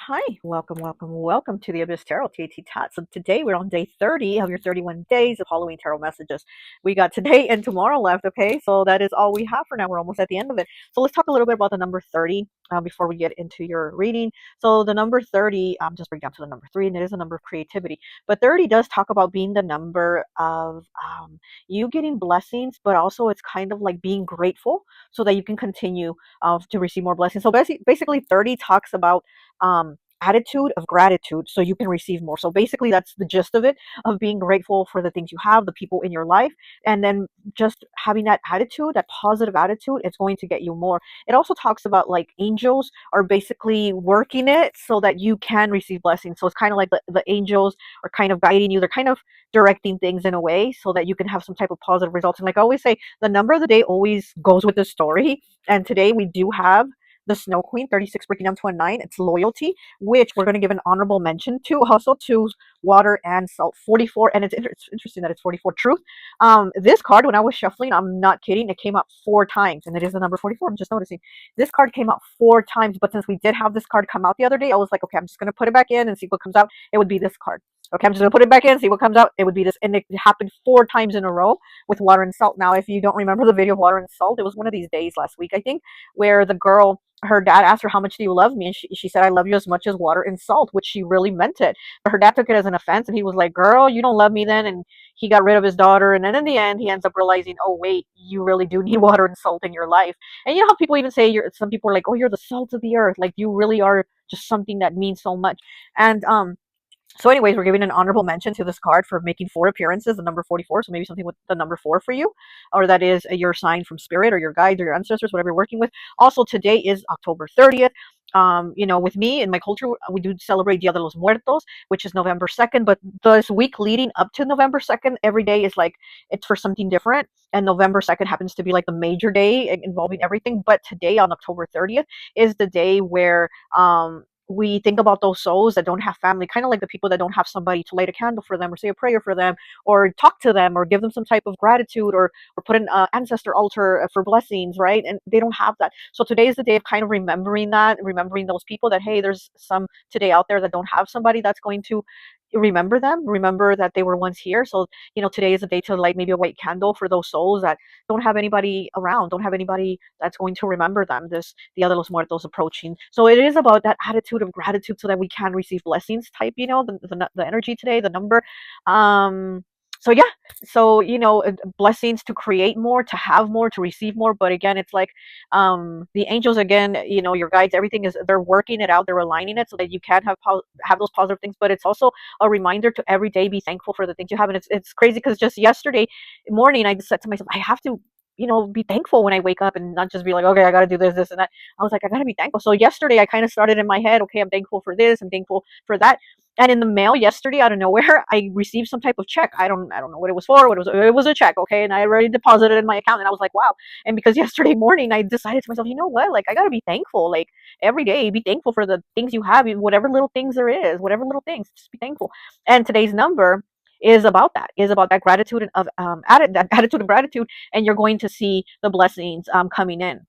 Hi, welcome to the Abyss Tarot T.A.T. So today we're on day 30 of your 31 days of Halloween tarot messages. We got today and tomorrow left, okay? So that is all we have for now. We're almost at the end of it. So let's talk a little bit about the number 30 before we get into your reading. So the number 30, just bring down to the number 3, and it is a number of creativity. But 30 does talk about being the number of you getting blessings, but also it's kind of like being grateful so that you can continue to receive more blessings. So basically 30 talks about attitude of gratitude so you can receive more. So basically that's the gist of it, of being grateful for the things you have, the people in your life, and then just having that attitude, that positive attitude, it's going to get you more. It also talks about like angels are basically working it so that you can receive blessings. So it's kind of like the angels are kind of guiding you, they're kind of directing things in a way so that you can have some type of positive results. And like I always say, the number of the day always goes with the story, and today we do have the Snow Queen, 36 breaking down to a 9. It's loyalty, which we're going to give an honorable mention to. Also to water and salt, 44. And it's interesting that it's 44 truth. This card, when I was shuffling, I'm not kidding, it came out 4 times, and it is the number 44. I'm just noticing this card came out 4 times. But since we did have this card come out the other day, I was like, okay, I'm just going to put it back in and see what comes out. It would be this card. Okay, I'm just gonna put it back in, see what comes out. It would be this, and it happened 4 times in a row with water and salt. Now, if you don't remember the video of water and salt, it was one of these days last week, I think, where the girl, her dad asked her, how much do you love me? And she said, I love you as much as water and salt, which she really meant it. But her dad took it as an offense, and he was like, girl, you don't love me then. And he got rid of his daughter. And then in the end, he ends up realizing, oh, wait, you really do need water and salt in your life. And you know how people even say, some people are like, oh, you're the salt of the earth. Like, you really are just something that means so much. And, so anyways, we're giving an honorable mention to this card for making 4 appearances, the number 44. So maybe something with the number 4 for you, or that is your sign from spirit or your guides or your ancestors, whatever you're working with. Also, today is October 30th. With me in my culture, we do celebrate Dia de los Muertos, which is November 2nd. But this week leading up to November 2nd, every day is like it's for something different. And November 2nd happens to be like the major day involving everything. But today on October 30th is the day where we think about those souls that don't have family, kind of like the people that don't have somebody to light a candle for them or say a prayer for them or talk to them or give them some type of gratitude or put an ancestor altar for blessings, right? And they don't have that. So today is the day of kind of remembering that, remembering those people that, hey, there's some today out there that don't have somebody that's going to remember them, remember that they were once here. So, today is a day to light maybe a white candle for those souls that don't have anybody around, don't have anybody that's going to remember them. This Dia de los Muertos approaching. So it is about that attitude of gratitude so that we can receive blessings type, the energy today, the number. So yeah, so blessings to create more, to have more, to receive more. But again, it's like the angels, again, your guides, everything is, they're working it out, they're aligning it so that you can have those positive things. But it's also a reminder to every day be thankful for the things you have. And it's crazy because just yesterday morning I just said to myself, I have to be thankful when I wake up and not just be like, okay, I got to do this and that. I was like, I got to be thankful. So yesterday I kind of started in my head, okay, I'm thankful for this, I'm thankful for that. And in the mail yesterday, out of nowhere, I received some type of check. I don't know what it was for. It was a check, okay, and I already deposited it in my account. And I was like, wow. And because yesterday morning, I decided to myself, you know what? Like, I gotta be thankful. Like every day, be thankful for the things you have, whatever little things there is, whatever little things, just be thankful. And today's number is about that gratitude and of that attitude of gratitude, and you're going to see the blessings coming in.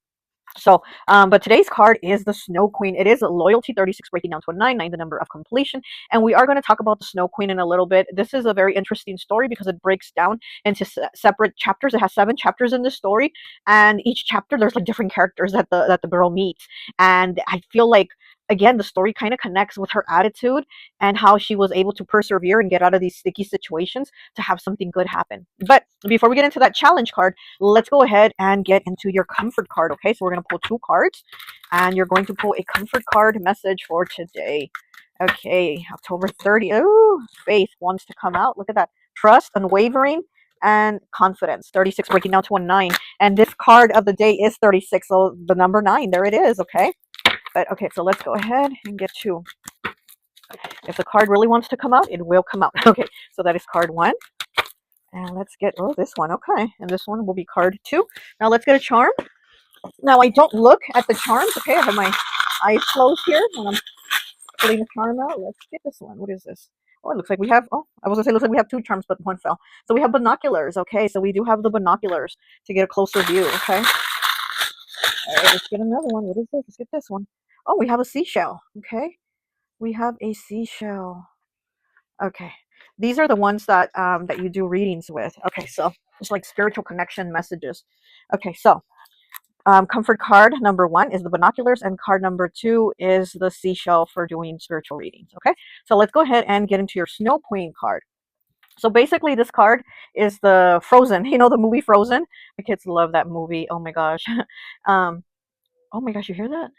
So, but today's card is the Snow Queen. It is a loyalty, 36 breaking down to a 9, 9 the number of completion. And we are going to talk about the Snow Queen in a little bit. This is a very interesting story because it breaks down into separate chapters. It has 7 chapters in this story, and each chapter there's like different characters that the girl meets. And I feel like, again, the story kind of connects with her attitude and how she was able to persevere and get out of these sticky situations to have something good happen. But before we get into that challenge card, let's go ahead and get into your comfort card. Okay, so we're going to pull 2 cards, and you're going to pull a comfort card message for today. Okay, October 30th. Oh, faith wants to come out. Look at that. Trust, unwavering, and confidence. 36 breaking down to a 9. And this card of the day is 36. So the number 9, there it is. Okay. But okay, so let's go ahead and get to, if the card really wants to come out, it will come out. Okay, so that is card 1. And let's get, oh, this one. Okay, and this one will be card 2. Now let's get a charm. Now I don't look at the charms. Okay, I have my eyes closed here when I'm putting the charm out. Let's get this one. What is this? Oh, it looks like we have, oh, I was gonna say, looks like we have two charms, but one fell. So we have binoculars, okay? So we do have the binoculars to get a closer view, okay? All right, let's get another one. What is this? Let's get this one. Oh, we have a seashell, okay? We have a seashell. Okay. These are the ones that you do readings with. Okay, so it's like spiritual connection messages. Okay, so comfort card number one is the binoculars, and card number two is the seashell for doing spiritual readings. Okay, so let's go ahead and get into your Snow Queen card. So basically, this card is the Frozen. You know the movie Frozen? The kids love that movie. Oh my gosh. um, oh my gosh, you hear that?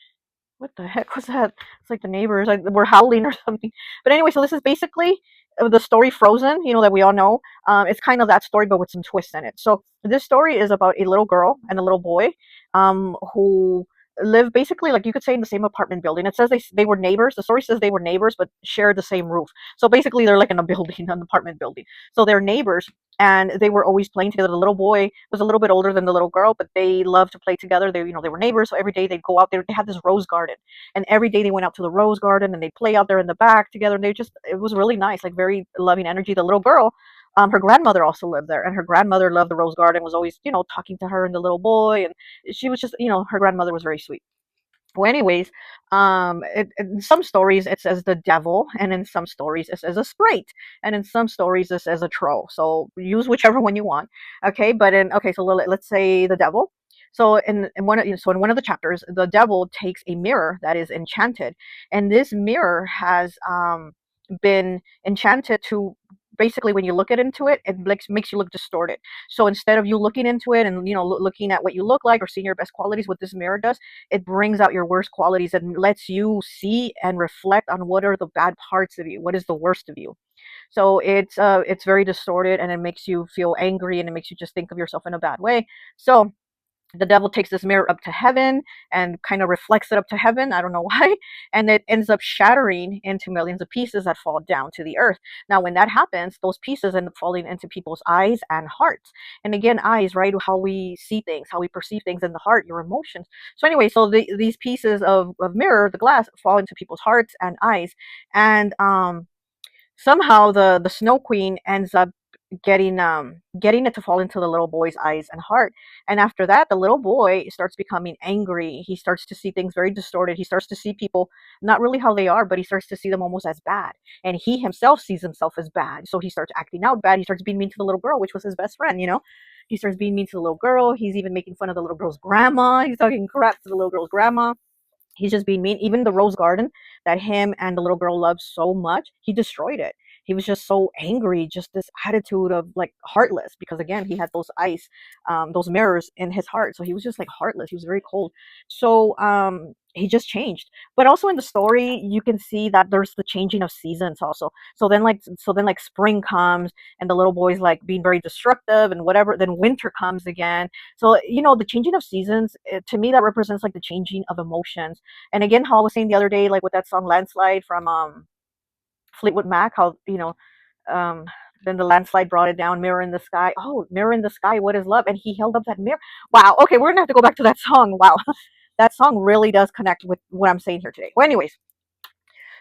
What the heck was that? It's like the neighbors like were howling or something. But anyway, so this is basically the story Frozen, you know, that we all know. It's kind of that story, but with some twists in it. So this story is about a little girl and a little boy, who live basically, like you could say, in the same apartment building. It says they were neighbors. The story says they were neighbors, but shared the same roof. So basically, they're like in a building, an apartment building. So they're neighbors, and they were always playing together. The little boy was a little bit older than the little girl, but they loved to play together. They, you know, they were neighbors, so every day they'd go out there. They had this rose garden, and every day they went out to the rose garden and they'd play out there in the back together. And they just, it was really nice, like very loving energy. The little girl, her grandmother also lived there, and her grandmother loved the rose garden. Was always, you know, talking to her and the little boy, and she was just, you know, her grandmother was very sweet. Well, anyways, in some stories it says the devil, and in some stories it says a sprite, and in some stories it says a troll. So use whichever one you want. Okay, but in okay, so let's say the devil. So in one of, so in one of the chapters, the devil takes a mirror that is enchanted, and this mirror has been enchanted to basically when you look at into it, it makes you look distorted. So instead of you looking into it and, you know, looking at what you look like or seeing your best qualities, what this mirror does, it brings out your worst qualities and lets you see and reflect on what are the bad parts of you, what is the worst of you. So it's very distorted, and it makes you feel angry, and it makes you just think of yourself in a bad way. So the devil takes this mirror up to heaven and kind of reflects it up to heaven. I don't know why. And it ends up shattering into millions of pieces that fall down to the earth. Now, when that happens, those pieces end up falling into people's eyes and hearts. And again, eyes, right? How we see things, how we perceive things, in the heart, your emotions. So anyway, so these pieces of mirror, the glass, fall into people's hearts and eyes. And somehow the Snow Queen ends up getting it to fall into the little boy's eyes and heart. And after that, the little boy starts becoming angry. He starts to see things very distorted. He starts to see people not really how they are, but he starts to see them almost as bad, and he himself sees himself as bad. So he starts acting out bad. He starts being mean to the little girl, which was his best friend, you know. He starts being mean to the little girl. He's even making fun of the little girl's grandma. He's talking crap to the little girl's grandma. He's just being mean. Even the rose garden that him and the little girl loved so much, he destroyed it. He was just so angry, just this attitude of like heartless, because again, he had those ice, those mirrors in his heart. So he was just like heartless. He was very cold. So he just changed. But also in the story, you can see that there's the changing of seasons also. So then like spring comes, and the little boy's like being very destructive and whatever. Then winter comes again. So, you know, the changing of seasons, to me, that represents like the changing of emotions. And again, how I was saying the other day, like with that song Landslide from Fleetwood Mac, how, you know, um, then the landslide brought it down, mirror in the sky. Oh, mirror in the sky, what is love? And he held up that mirror. Wow. Okay, we're gonna have to go back to that song. Wow. That song really does connect with what I'm saying here today. Well, anyways,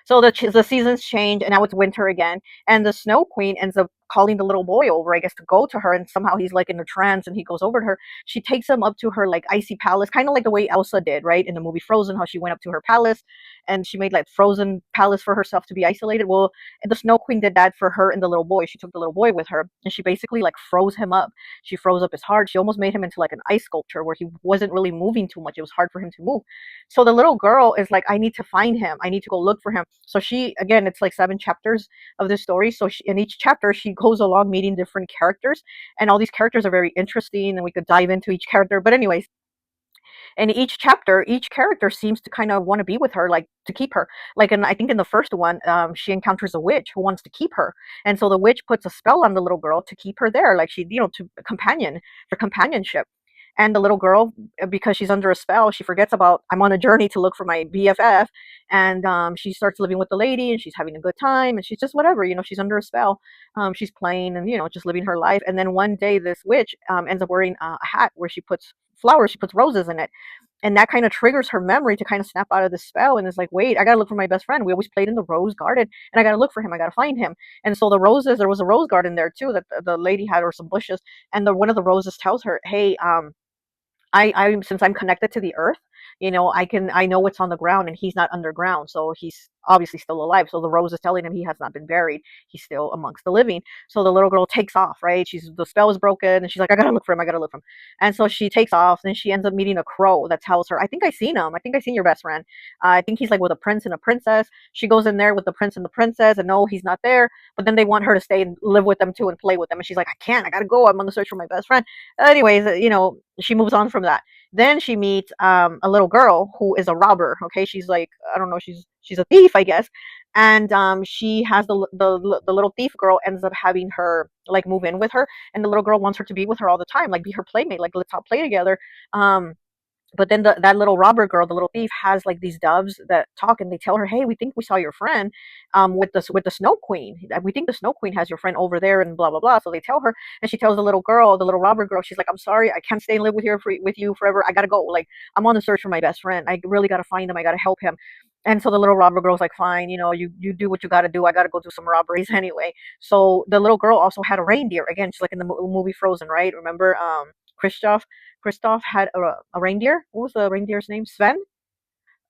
so the seasons change, and now it's winter again. And the Snow Queen ends up calling the little boy over, I guess, to go to her. And somehow he's like in a trance, and he goes over to her. She takes him up to her like icy palace, kind of like the way Elsa did, right, in the movie Frozen, how she went up to her palace, and she made like frozen palace for herself to be isolated. Well, the Snow Queen did that for her and the little boy. She took the little boy with her, and she basically like froze him up. She froze up his heart. She almost made him into like an ice sculpture where he wasn't really moving too much. It was hard for him to move. So the little girl is like, I need to find him. I need to go look for him. So she, again, it's like 7 chapters of this story. So in each chapter, she goes along meeting different characters, and all these characters are very interesting, and we could dive into each character. But anyways, in each chapter, each character seems to kind of want to be with her, like to keep her. Like, I think in the first one, she encounters a witch who wants to keep her, and so the witch puts a spell on the little girl to keep her there, like she, you know, to companion for companionship. And the little girl, because she's under a spell, she forgets about, I'm on a journey to look for my BFF, and she starts living with the lady, and she's having a good time, and she's just whatever, you know, she's under a spell. She's playing and, you know, just living her life. And then one day, this witch ends up wearing a hat where she puts flowers, she puts roses in it, and that kind of triggers her memory to kind of snap out of the spell, and is like, wait, I gotta look for my best friend. We always played in the rose garden, and I gotta look for him. I gotta find him. And so the roses, there was a rose garden there too that the lady had, or some bushes, and one of the roses tells her, hey, I since I'm connected to the earth, I know what's on the ground, and he's not underground, so he's obviously still alive. So the rose is telling him he has not been buried; he's still amongst the living. So the little girl takes off, right? The spell is broken, and she's like, I gotta look for him, I gotta look for him. And so she takes off, and she ends up meeting a crow that tells her, I think I seen him. I think I seen your best friend. I think he's like with a prince and a princess. She goes in there with the prince and the princess, and no, he's not there. But then they want her to stay and live with them too and play with them, and she's like, I can't. I gotta go. I'm on the search for my best friend. Anyways, she moves on from that. Then she meets a little girl who is a robber. Okay, she's like, I don't know, she's a thief, I guess. And she has the little thief girl ends up having her like move in with her, and the little girl wants her to be with her all the time, like be her playmate, like let's all play together. Um, but then that little robber girl, the little thief, has like these doves that talk, and they tell her, hey, we think we saw your friend with the snow queen. We think the snow queen has your friend over there, and blah blah blah. So they tell her, and she tells the little girl, the little robber girl, she's like, I'm sorry, I can't stay and live with you forever. I gotta go. Like, I'm on the search for my best friend. I really gotta find him. I gotta help him. And so the little robber girl's like, fine, you do what you gotta do. I gotta go do some robberies anyway. So the little girl also had a reindeer. Again, she's like in the movie Frozen, right? Remember, Kristoff Kristoff had a reindeer. What was the reindeer's name? Sven?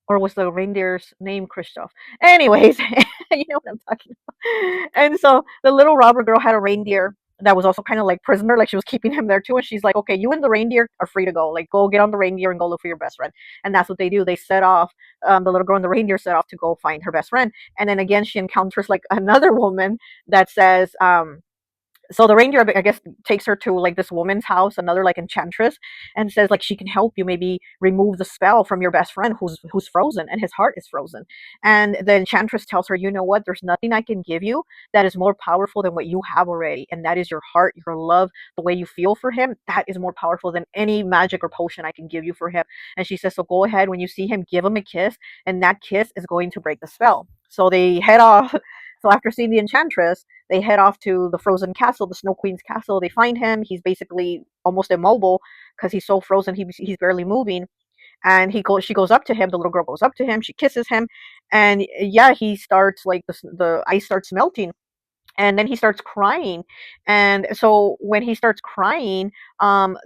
Or was the reindeer's name Kristoff? Anyways, you know what I'm talking about. And so the little robber girl had a reindeer that was also kind of like prisoner, like she was keeping him there too. And she's like, okay, you and the reindeer are free to go. Like, go get on the reindeer and go look for your best friend. And that's what they do. They set off, the little girl and the reindeer set off to go find her best friend. And then again, she encounters like another woman that says, so the reindeer, I guess, takes her to like this woman's house, another like enchantress, and says like she can help you maybe remove the spell from your best friend who's frozen, and his heart is frozen. And the enchantress tells her, you know what, there's nothing I can give you that is more powerful than what you have already, and that is your heart, your love, the way you feel for him. That is more powerful than any magic or potion I can give you for him. And she says, so go ahead, when you see him, give him a kiss, and that kiss is going to break the spell. So they head off. So after seeing the enchantress, they head off to the frozen castle, the Snow Queen's castle. They find him. He's basically almost immobile because he's so frozen. He's barely moving. And she goes up to him. The little girl goes up to him. She kisses him, and yeah, he starts like the ice starts melting, and then he starts crying. And so when he starts crying,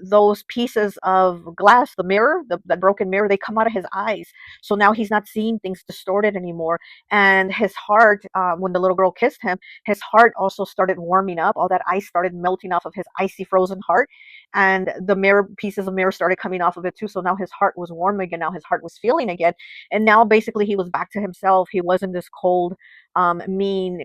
those pieces of glass, the mirror, the broken mirror, they come out of his eyes. So now he's not seeing things distorted anymore. And his heart, when the little girl kissed him, his heart also started warming up. All that ice started melting off of his icy frozen heart, and the mirror, pieces of mirror, started coming off of it too. So now his heart was warm again. Now his heart was feeling again, and now basically he was back to himself. He wasn't this cold, mean,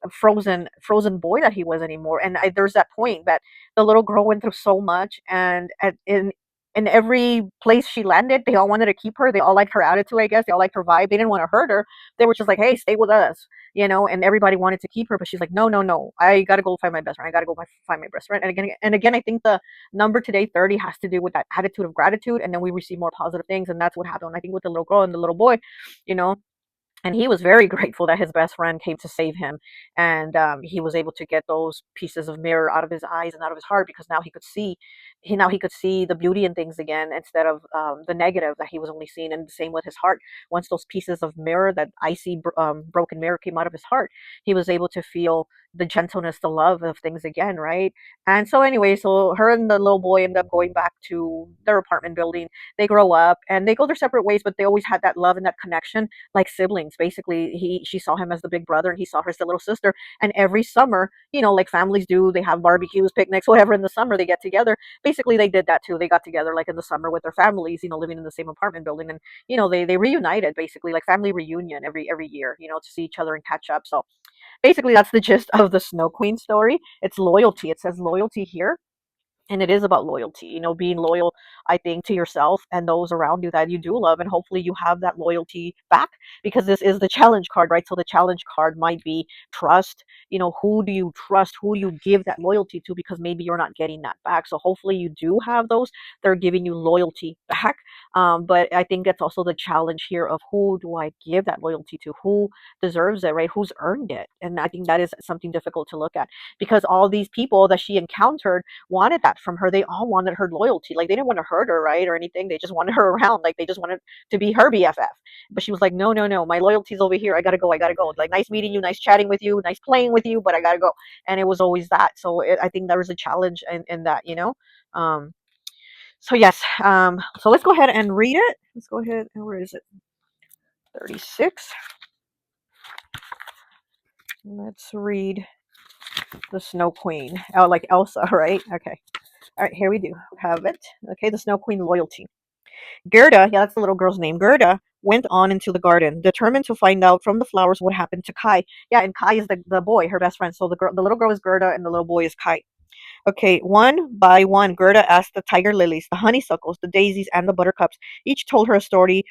frozen boy that he was anymore. And there's that point that the little girl went through so much, and in every place she landed, they all wanted to keep her. They all liked her attitude, I guess. They all liked her vibe. They didn't want to hurt her. They were just like, hey, stay with us, and everybody wanted to keep her. But she's like, no, no, no, I gotta go find my best friend. I gotta go find my best friend. And again, I think the number today, 30, has to do with that attitude of gratitude, and then we receive more positive things. And that's what happened, I think, with the little girl and the little boy. you know and he was very grateful that his best friend came to save him, and he was able to get those pieces of mirror out of his eyes and out of his heart, because now he could see the beauty in things again, instead of the negative that he was only seeing. And the same with his heart. Once those pieces of mirror, that icy broken mirror, came out of his heart, he was able to feel the gentleness, the love of things again, right? And so anyway, so her and the little boy end up going back to their apartment building. They grow up and they go their separate ways, but they always had that love and that connection, like siblings. Basically, she saw him as the big brother, and he saw her as the little sister. And every summer, like families do, they have barbecues, picnics, whatever. In the summer, they get together. Basically, they did that too. They got together like in the summer with their families, living in the same apartment building. And they reunited, basically, like family reunion every year, to see each other and catch up. So basically, that's the gist of the Snow Queen story. It's loyalty. It says loyalty here, and it is about loyalty, being loyal, I think, to yourself and those around you that you do love. And hopefully you have that loyalty back, because this is the challenge card, right? So the challenge card might be trust. Who do you trust? Who do you give that loyalty to? Because maybe you're not getting that back. So hopefully you do have those. They're giving you loyalty back. But I think that's also the challenge here of, who do I give that loyalty to? Who deserves it, right? Who's earned it? And I think that is something difficult to look at, because all these people that she encountered wanted that from her. They all wanted her loyalty. Like they didn't want to hurt her, right, or anything. They just wanted her around. Like they just wanted to be her BFF. But she was like, no, no, no, my loyalty's over here. I gotta go. I gotta go. Like nice meeting you, nice chatting with you, nice playing with you, but I gotta go. And it was always that. So I think there was a challenge in that, you know. So yes. So let's go ahead and read it. Let's go ahead and where is it? 36. Let's read the Snow Queen. Oh, like Elsa, right? Okay. All right, here we do have it. Okay, the Snow Queen loyalty. Gerda, yeah, that's the little girl's name. Gerda went on into the garden, determined to find out from the flowers what happened to Kai. Yeah, and Kai is the boy, her best friend. So the little girl is Gerda, and the little boy is Kai. Okay, one by one, Gerda asked the tiger lilies, the honeysuckles, the daisies, and the buttercups. Each told her a story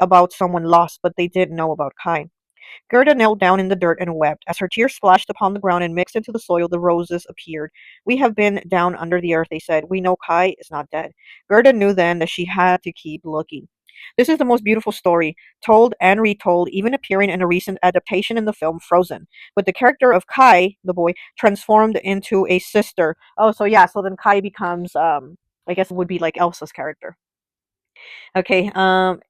about someone lost, but they didn't know about Kai. Gerda knelt down in the dirt and wept. As her tears splashed upon the ground and mixed into the soil, the roses appeared. We have been down under the earth, they said. We know Kai is not dead. Gerda knew then that she had to keep looking. This is the most beautiful story, told and retold, even appearing in a recent adaptation in the film Frozen, with the character of Kai, the boy, transformed into a sister. Oh, so yeah, so then Kai becomes, I guess it would be like Elsa's character. Okay,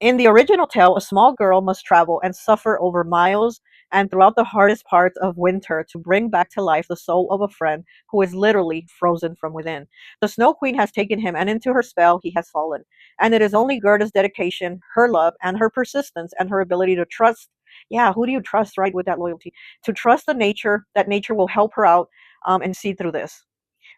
in the original tale, a small girl must travel and suffer over miles and throughout the hardest parts of winter to bring back to life the soul of a friend who is literally frozen from within. The Snow Queen has taken him, and into her spell he has fallen. And it is only Gerda's dedication, her love, and her persistence, and her ability to trust. Yeah, who do you trust, right, with that loyalty? To trust the nature, that nature will help her out and see through this.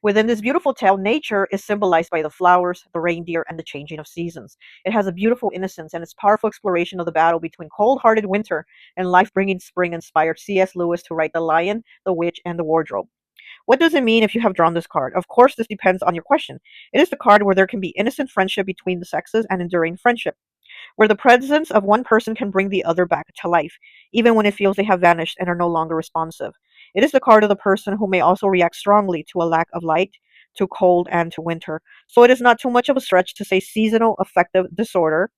Within this beautiful tale, nature is symbolized by the flowers, the reindeer, and the changing of seasons. It has a beautiful innocence, and its powerful exploration of the battle between cold-hearted winter and life-bringing spring inspired C.S. Lewis to write The Lion, the Witch, and the Wardrobe. What does it mean if you have drawn this card? Of course, this depends on your question. It is the card where there can be innocent friendship between the sexes and enduring friendship, where the presence of one person can bring the other back to life, even when it feels they have vanished and are no longer responsive. It is the card of the person who may also react strongly to a lack of light, to cold, and to winter. So it is not too much of a stretch to say seasonal affective disorder,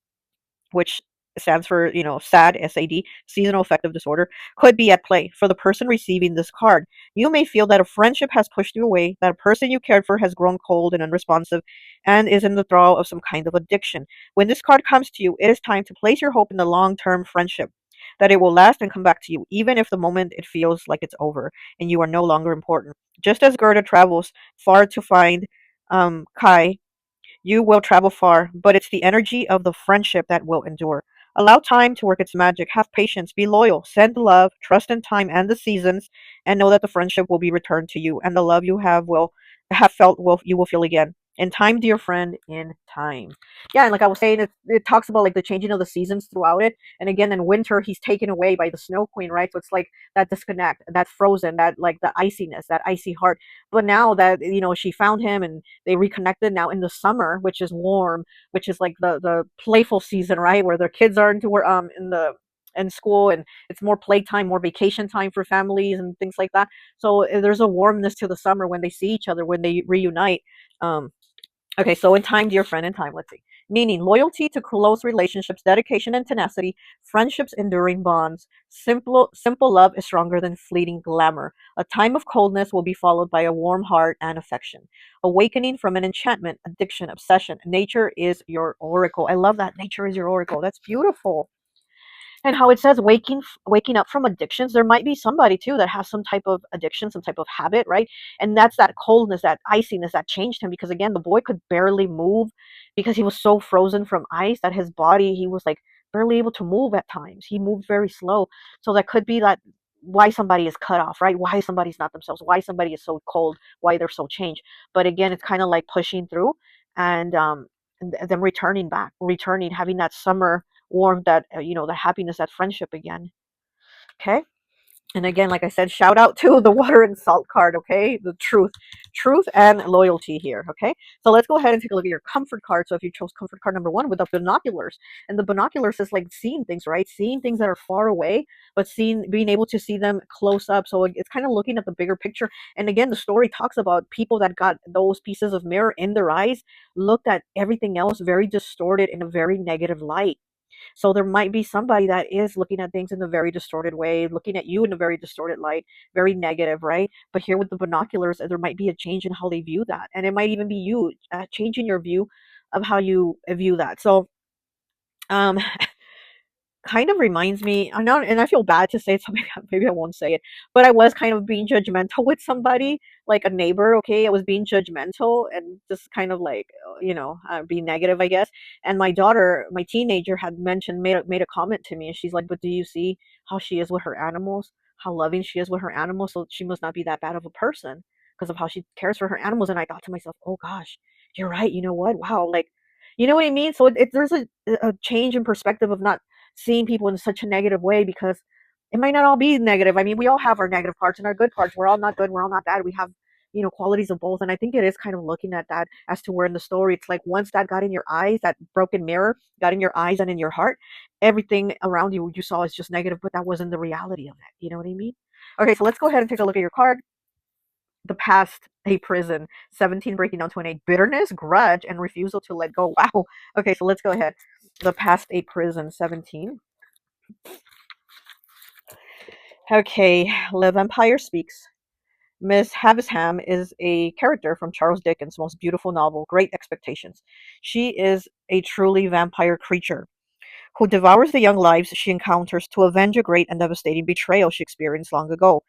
which stands for, SAD, SAD, seasonal affective disorder, could be at play for the person receiving this card. You may feel that a friendship has pushed you away, that a person you cared for has grown cold and unresponsive, and is in the thrall of some kind of addiction. When this card comes to you, it is time to place your hope in the long term friendship. That it will last and come back to you, even if the moment it feels like it's over and you are no longer important. Just as Gerda travels far to find Kai, you will travel far, but it's the energy of the friendship that will endure. Allow time to work its magic. Have patience. Be loyal. Send love. Trust in time and the seasons, and know that the friendship will be returned to you, and the love you have felt will you will feel again. In time, dear friend, in time. Yeah, and like I was saying, it talks about like the changing of the seasons throughout it. And again, in winter, he's taken away by the Snow Queen, right? So it's like that disconnect, that frozen, that like the iciness, that icy heart. But now that she found him and they reconnected now in the summer, which is warm, which is like the playful season, right, where their kids are into where in school, and it's more playtime, more vacation time for families and things like that. So there's a warmness to the summer when they see each other, when they reunite. um Okay, so in time, dear friend, in time, let's see. Meaning loyalty to close relationships, dedication and tenacity, friendships, enduring bonds. Simple love is stronger than fleeting glamour. A time of coldness will be followed by a warm heart and affection. Awakening from an enchantment, addiction, obsession. Nature is your oracle. I love that. Nature is your oracle. That's beautiful. And how it says waking up from addictions. There might be somebody too that has some type of addiction, some type of habit, right? And that's that coldness, that iciness that changed him, because again, the boy could barely move because he was so frozen from ice that his body, he was like barely able to move at times. He moved very slow. So that could be that why somebody is cut off, right? Why somebody's not themselves, why somebody is so cold, why they're so changed. But again, it's kind of like pushing through, and them returning back, returning, having that summer warmth, that the happiness, that friendship again. Okay. And again, like I said, shout out to the water and salt card. Okay, the truth and loyalty here. Okay, so let's go ahead and take a look at your comfort card. So if you chose comfort card number one with the binoculars, and the binoculars is like seeing things, right? Seeing things that are far away, but being able to see them close up. So it's kind of looking at the bigger picture. And again, the story talks about people that got those pieces of mirror in their eyes, looked at everything else very distorted in a very negative light. So there might be somebody that is looking at things in a very distorted way, looking at you in a very distorted light, very negative, right? But here with the binoculars, there might be a change in how they view that. And it might even be you changing your view of how you view that. So, um, kind of reminds me, I know, and I feel bad to say it, so maybe I won't say it, but I was kind of being judgmental with somebody, like a neighbor. Okay, I was being judgmental and just kind of like, being negative, I guess. And my daughter, my teenager, had made a comment to me, and she's like, "But do you see how she is with her animals? How loving she is with her animals? So she must not be that bad of a person because of how she cares for her animals." And I thought to myself, "Oh gosh, you're right. You know what? Wow, like." You know what I mean? So there's a change in perspective of not seeing people in such a negative way, because it might not all be negative. I mean, we all have our negative parts and our good parts. We're all not good. We're all not bad. We have, qualities of both. And I think it is kind of looking at that as to where in the story, it's like once that got in your eyes, that broken mirror got in your eyes and in your heart, everything around you saw is just negative, but that wasn't the reality of it. You know what I mean? Okay, so let's go ahead and take a look at your card. The past, a prison. 17 breaking down to an 8. Bitterness, grudge, and refusal to let go. Wow. Okay, so let's go ahead. The past, a prison. 17. Okay, Le Vampire Speaks. Miss Havisham is a character from Charles Dickens' most beautiful novel, Great Expectations. She is a truly vampire creature who devours the young lives she encounters to avenge a great and devastating betrayal she experienced long ago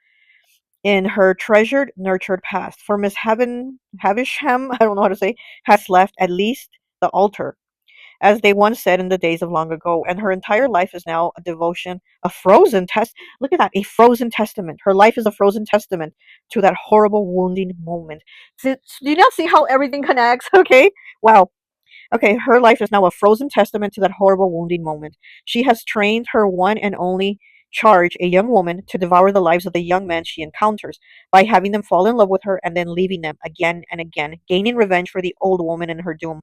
in her treasured, nurtured past. For Miss Havisham, I don't know how to say, has left at least the altar, as they once said in the days of long ago, and her entire life is now a devotion, a frozen test. Look at that, a frozen testament. Her life is a frozen testament to that horrible, wounding moment. Do you not see how everything connects? Okay, wow. Okay, her life is now a frozen testament to that horrible, wounding moment. She has trained her one and only charge, a young woman, to devour the lives of the young men she encounters by having them fall in love with her and then leaving them again and again, gaining revenge for the old woman and her doom.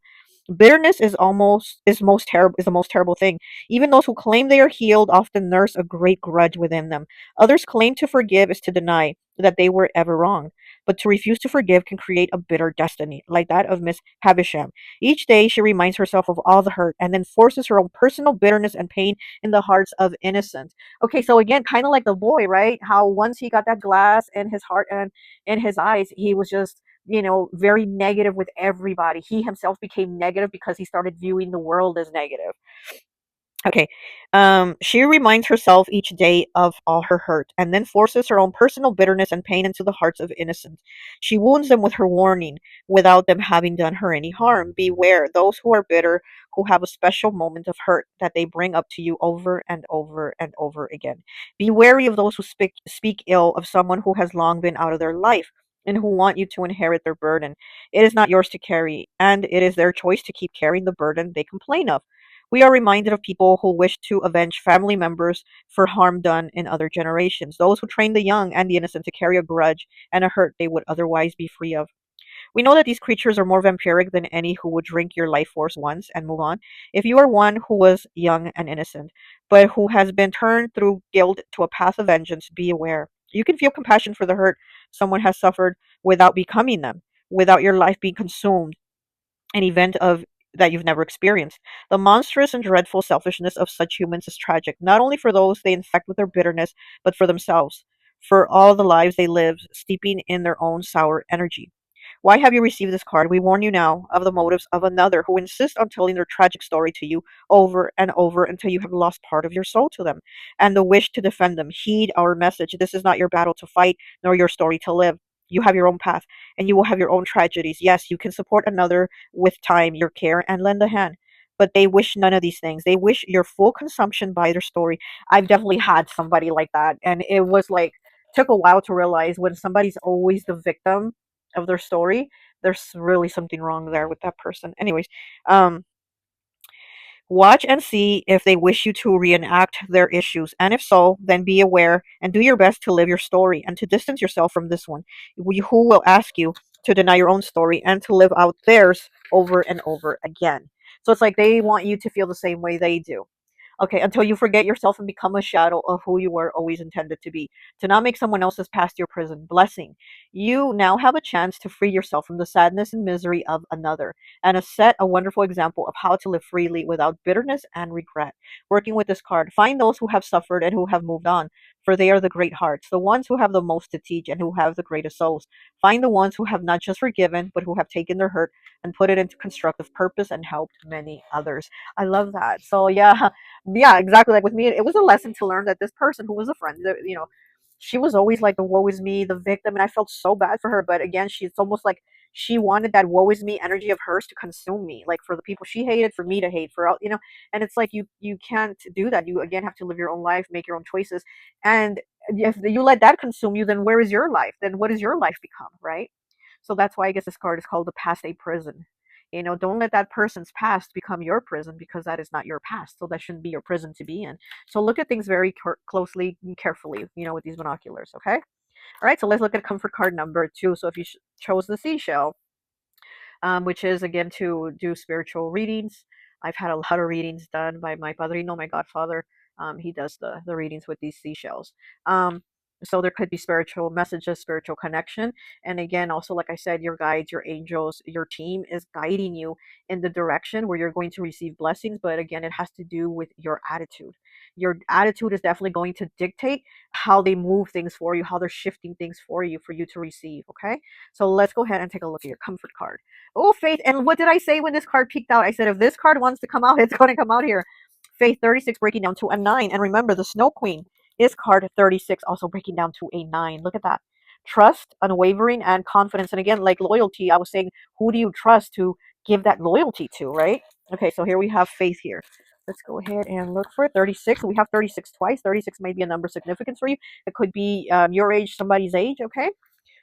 Bitterness is the most terrible thing. Even those who claim they are healed often nurse a great grudge within them. Others claim to forgive is to deny that they were ever wrong. But to refuse to forgive can create a bitter destiny, like that of Miss Havisham. Each day she reminds herself of all the hurt and then forces her own personal bitterness and pain in the hearts of innocent. Okay, so again, kind of like the boy, right? How once he got that glass in his heart and in his eyes, he was just, very negative with everybody. He himself became negative because he started viewing the world as negative. Okay. She reminds herself each day of all her hurt and then forces her own personal bitterness and pain into the hearts of innocents. She wounds them with her warning without them having done her any harm. Beware those who are bitter, who have a special moment of hurt that they bring up to you over and over and over again. Be wary of those who speak ill of someone who has long been out of their life and who want you to inherit their burden. It is not yours to carry, and it is their choice to keep carrying the burden they complain of. We are reminded of people who wish to avenge family members for harm done in other generations, those who train the young and the innocent to carry a grudge and a hurt they would otherwise be free of. We know that these creatures are more vampiric than any who would drink your life force once and move on. If you are one who was young and innocent, but who has been turned through guilt to a path of vengeance, be aware. You can feel compassion for the hurt someone has suffered without becoming them, without your life being consumed, an event of that you've never experienced. The monstrous and dreadful selfishness of such humans is tragic, not only for those they infect with their bitterness, but for themselves, for all the lives they live, steeping in their own sour energy. Why have you received this card? We warn you now of the motives of another who insists on telling their tragic story to you over and over until you have lost part of your soul to them and the wish to defend them. Heed our message. This is not your battle to fight, nor your story to live. You have your own path, and you will have your own tragedies. Yes, you can support another with time, your care, and lend a hand. But they wish none of these things. They wish your full consumption by their story. I've definitely had somebody like that, and it was like took a while to realize when somebody's always the victim of their story, there's really something wrong there with that person. Anyways, um, watch and see if they wish you to reenact their issues, and if so, then be aware and do your best to live your story and to distance yourself from this one, who will ask you to deny your own story and to live out theirs over and over again. So it's like they want you to feel the same way they do. Okay, until you forget yourself and become a shadow of who you were always intended to be. To not make someone else's past your prison. Blessing. You now have a chance to free yourself from the sadness and misery of another, and to set a wonderful example of how to live freely without bitterness and regret. Working with this card, find those who have suffered and who have moved on, for they are the great hearts, the ones who have the most to teach and who have the greatest souls. Find the ones who have not just forgiven, but who have taken their hurt and put it into constructive purpose and helped many others. I love that. So yeah, yeah, exactly. Like with me, it was a lesson to learn that this person who was a friend, she was always like the woe is me, the victim, and I felt so bad for her. But again, she's almost like she wanted that woe is me energy of hers to consume me, like for the people she hated, for me to hate, and it's like you can't do that. You again have to live your own life, make your own choices, and if you let that consume you, then where is your life? Then what does your life become, right? So that's why I guess this card is called the past a prison. Don't let that person's past become your prison, because that is not your past. So that shouldn't be your prison to be in. So look at things very closely and carefully, with these binoculars, okay? All right, so let's look at comfort card number 2. So if you chose the seashell, which is again to do spiritual readings. I've had a lot of readings done by my padrino, my godfather. He does the readings with these seashells. So there could be spiritual messages, spiritual connection. And again, also, like I said, your guides, your angels, your team is guiding you in the direction where you're going to receive blessings. But again, it has to do with your attitude. Your attitude is definitely going to dictate how they move things for you, how they're shifting things for you to receive. Okay. So let's go ahead and take a look at your comfort card. Oh, Faith. And what did I say when this card peeked out? I said, if this card wants to come out, it's going to come out here. Faith 36 breaking down to a 9. And remember, the Snow Queen is card 36, also breaking down to a 9. Look at that. Trust, unwavering, and confidence. And again, like loyalty, I was saying, who do you trust to give that loyalty to, right? Okay, so here we have Faith here. Let's go ahead and look for 36. We have 36 twice. 36 may be a number of significance for you. It could be your age, somebody's age, okay?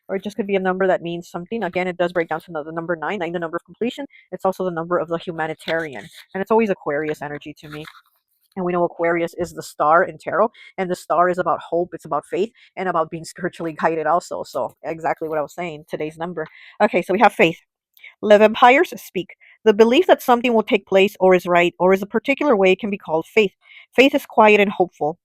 Or it just could be a number that means something. Again, it does break down to the number 9, the number of completion. It's also the number of the humanitarian. And it's always Aquarius energy to me. And we know Aquarius is the star in tarot, and the star is about hope, it's about faith, and about being spiritually guided also. So exactly what I was saying, today's number. Okay, so we have Faith. The vampires speak. The belief that something will take place or is right or is a particular way can be called faith. Faith is quiet and hopeful,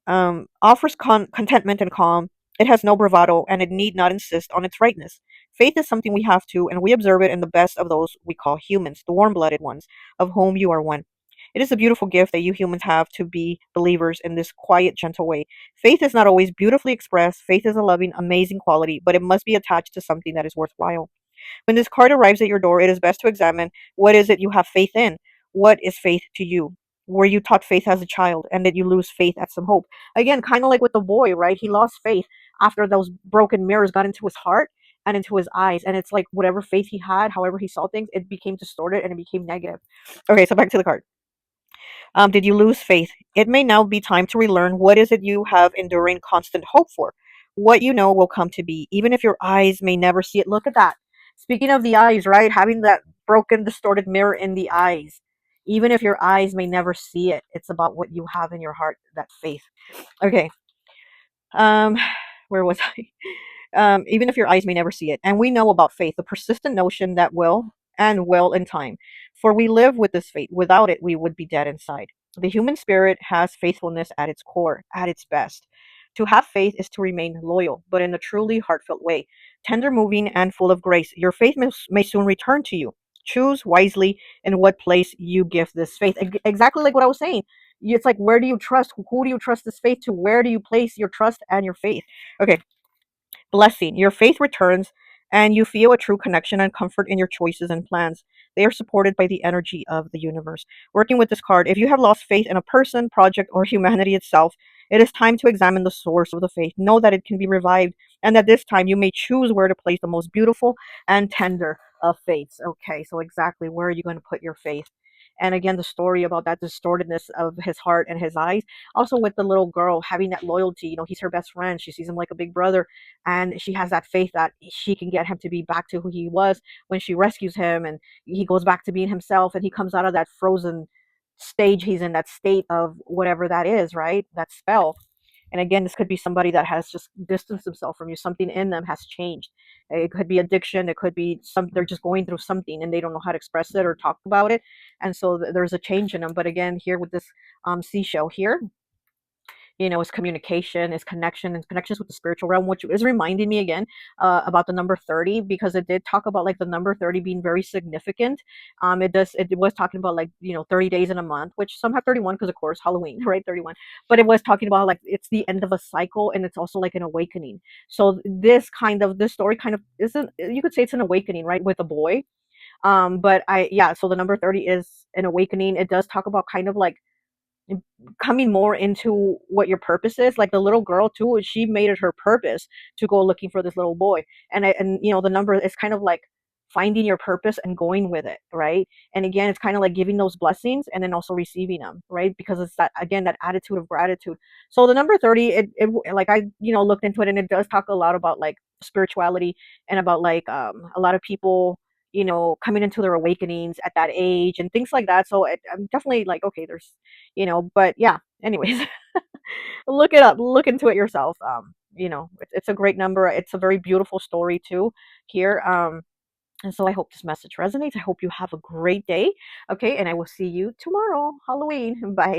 offers contentment and calm. It has no bravado, and it need not insist on its rightness. Faith is something we have to, and we observe it in the best of those we call humans, the warm blooded ones, of whom you are one. It is a beautiful gift that you humans have to be believers in this quiet, gentle way. Faith is not always beautifully expressed. Faith is a loving, amazing quality, but it must be attached to something that is worthwhile. When this card arrives at your door, it is best to examine what is it you have faith in. What is faith to you? Were you taught faith as a child, and did you lose faith at some hope? Again, kind of like with the boy, right? He lost faith after those broken mirrors got into his heart and into his eyes. And it's like whatever faith he had, however he saw things, it became distorted and it became negative. Okay, so back to the card. Did you lose faith? It may now be time to relearn what is it you have enduring constant hope for. What you know will come to be, even if your eyes may never see it. Look at that. Speaking of the eyes, right? Having that broken, distorted mirror in the eyes. Even if your eyes may never see it, it's about what you have in your heart, that faith. Okay. Um, where was I? Even if your eyes may never see it. And we know about faith, the persistent notion that will in time. For we live with this faith. Without it, we would be dead inside. The human spirit has faithfulness at its core, at its best. To have faith is to remain loyal, but in a truly heartfelt way, tender moving and full of grace. Your faith may soon return to you. Choose wisely in what place you give this faith. Exactly like what I was saying. It's like, where do you trust? Who do you trust this faith to? Where do you place your trust and your faith? Okay, blessing. Your faith returns, and you feel a true connection and comfort in your choices and plans. They are supported by the energy of the universe. Working with this card, if you have lost faith in a person, project, or humanity itself, it is time to examine the source of the faith. Know that it can be revived, and that this time you may choose where to place the most beautiful and tender of faiths. Okay, so exactly where are you going to put your faith? And again, the story about that distortedness of his heart and his eyes. Also, with the little girl having that loyalty, he's her best friend. She sees him like a big brother, and she has that faith that she can get him to be back to who he was when she rescues him, and he goes back to being himself, and he comes out of that frozen stage he's in, that state of whatever that is, right? That spell. And again, this could be somebody that has just distanced themselves from you. Something in them has changed. It could be addiction. It could be they're just going through something and they don't know how to express it or talk about it. And so there's a change in them. But again, here with this seashell here, is communication, is connection, and connections with the spiritual realm, which is reminding me again about the number 30, because it did talk about like the number 30 being very significant. It was talking about like, 30 days in a month, which some have 31 because of course Halloween, right? 31. But it was talking about like it's the end of a cycle, and it's also like an awakening. So this story kind of isn't, you could say it's an awakening, right? With a boy. But yeah, so the number 30 is an awakening. It does talk about kind of like coming more into what your purpose is. Like the little girl too, she made it her purpose to go looking for this little boy. And the number is kind of like finding your purpose and going with it, right? And again, it's kind of like giving those blessings and then also receiving them, right? Because it's that, again, that attitude of gratitude. So the number 30, it like I looked into it, and it does talk a lot about like spirituality, and about like a lot of people coming into their awakenings at that age and things like that. So I'm definitely like, okay, there's but yeah, anyways, look it up, look into it yourself. It's a great number. It's a very beautiful story too here. And so I hope this message resonates. I hope you have a great day. Okay, and I will see you tomorrow, Halloween. Bye.